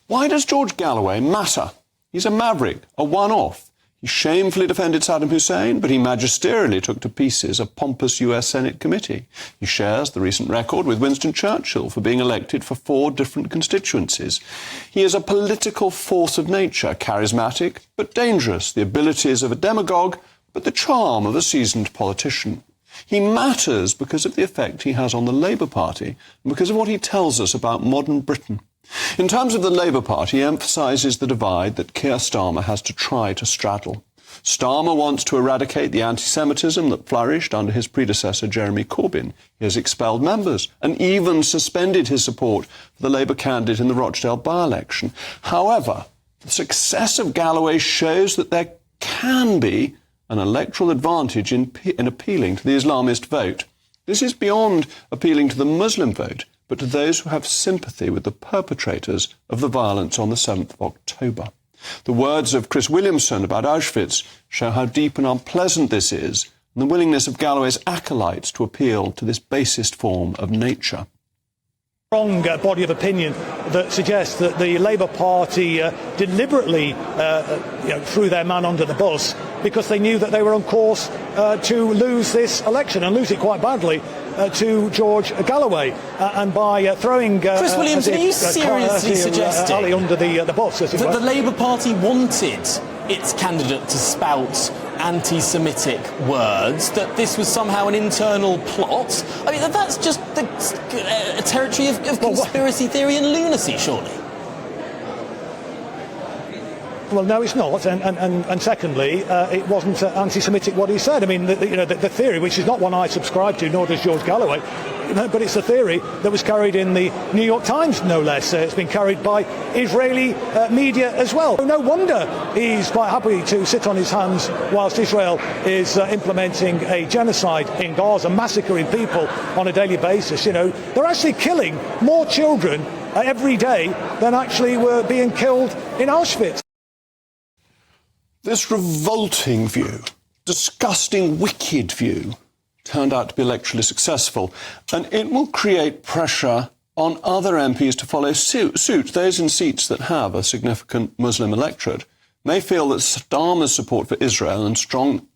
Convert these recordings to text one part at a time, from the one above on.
Why does George Galloway matter? He's a maverick, a one-off. He shamefully defended Saddam Hussein, but he magisterially took to pieces a pompous US Senate committee. He shares the recent record with Winston Churchill for being elected for 4 different constituencies. He is a political force of nature, charismatic but dangerous, the abilities of a demagogue, but the charm of a seasoned politician. He matters because of the effect he has on the Labour Party and because of what he tells us about modern Britain. In terms of the Labour Party, he emphasises the divide that Keir Starmer has to try to straddle. Starmer wants to eradicate the anti-Semitism that flourished under his predecessor, Jeremy Corbyn. He has expelled members and even suspended his support for the Labour candidate in the Rochdale by-election. However, the success of Galloway shows that there can be an electoral advantage in appealing to the Islamist vote. This is beyond appealing to the Muslim vote, but to those who have sympathy with the perpetrators of the violence on the 7th of October. The words of Chris Williamson about Auschwitz show how deep and unpleasant this is, and the willingness of Galloway's acolytes to appeal to this basest form of nature. Strong body of opinion that suggests that the Labour Party deliberately threw their man under the bus because they knew that they were on course to lose this election and lose it quite badly to George Galloway, and by throwing Chris Williams, are you seriously suggesting Ali under the bus, as it were, that the Labour Party wanted its candidate to spout anti-Semitic words, that this was somehow an internal plot? I mean, that's just the territory of conspiracy theory and lunacy, surely. Well, no, it's not. And secondly, it wasn't anti-Semitic what he said. I mean, the theory, which is not one I subscribe to, nor does George Galloway, but it's a theory that was carried in the New York Times, no less. It's been carried by Israeli media as well. No wonder he's quite happy to sit on his hands whilst Israel is implementing a genocide in Gaza, massacring people on a daily basis. You know, they're actually killing more children every day than actually were being killed in Auschwitz. This revolting view, disgusting, wicked view, turned out to be electorally successful, and it will create pressure on other MPs to follow suit. Those in seats that have a significant Muslim electorate may feel that Starmer's support for Israel and strong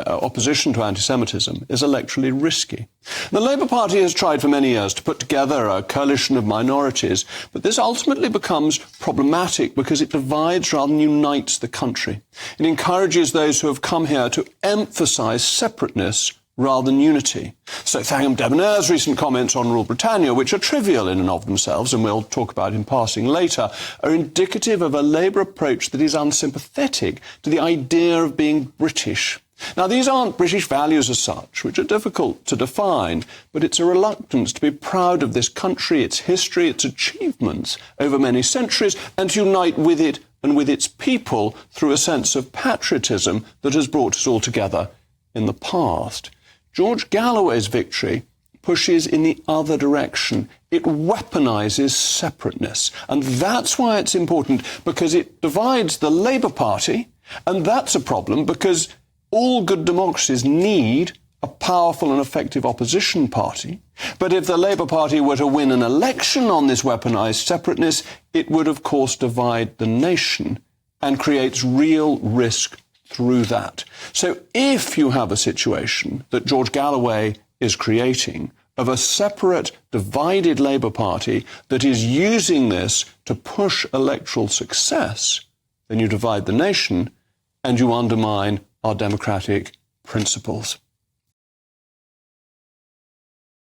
opposition to anti-Semitism is electorally risky. The Labour Party has tried for many years to put together a coalition of minorities, but this ultimately becomes problematic because it divides rather than unites the country. It encourages those who have come here to emphasise separateness rather than unity. So Thangam Debonair's recent comments on Rule Britannia, which are trivial in and of themselves, and we'll talk about in passing later, are indicative of a Labour approach that is unsympathetic to the idea of being British. Now, these aren't British values as such, which are difficult to define, but it's a reluctance to be proud of this country, its history, its achievements over many centuries, and to unite with it and with its people through a sense of patriotism that has brought us all together in the past. George Galloway's victory pushes in the other direction. It weaponises separateness. And that's why it's important, because it divides the Labour Party, and that's a problem because all good democracies need a powerful and effective opposition party. But if the Labour Party were to win an election on this weaponised separateness, it would, of course, divide the nation and creates real risk through that. So if you have a situation that George Galloway is creating of a separate, divided Labour Party that is using this to push electoral success, then you divide the nation and you undermine our democratic principles.